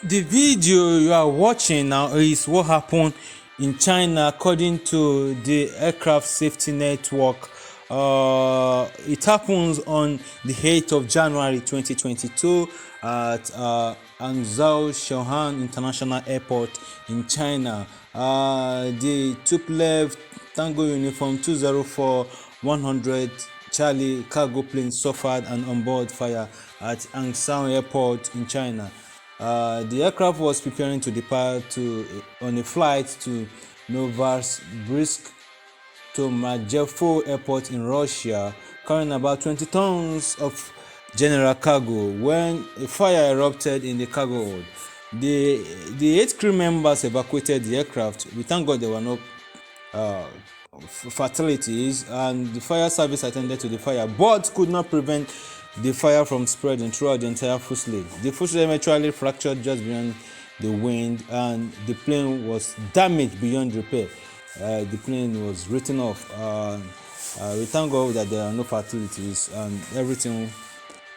The video you are watching now is what happened in China according to the aircraft safety network. It happens on the 8th of January 2022 at Hangzhou Xiaoshan International Airport in China. The Tupolev Tu-204-100 cargo plane suffered an onboard fire at Hangzhou Airport in China. The aircraft was preparing to depart on a flight to Novosibirsk-Tolmachevo Airport in Russia, carrying about 20 tons of general cargo when a fire erupted in the cargo hold. The 8 crew members evacuated the aircraft. We thank God there were no fatalities, and the fire service attended to the fire but could not prevent the fire from spreading throughout the entire fuselage. The fuselage eventually fractured just beyond the wing, and the plane was damaged beyond repair. The plane was written off. We thank God that there are no fatalities, and everything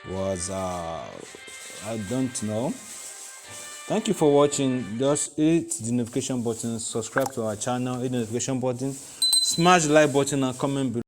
was I don't know. Thank you for watching. Just hit the notification button, subscribe to our channel, hit the notification button, smash the like button, and comment below.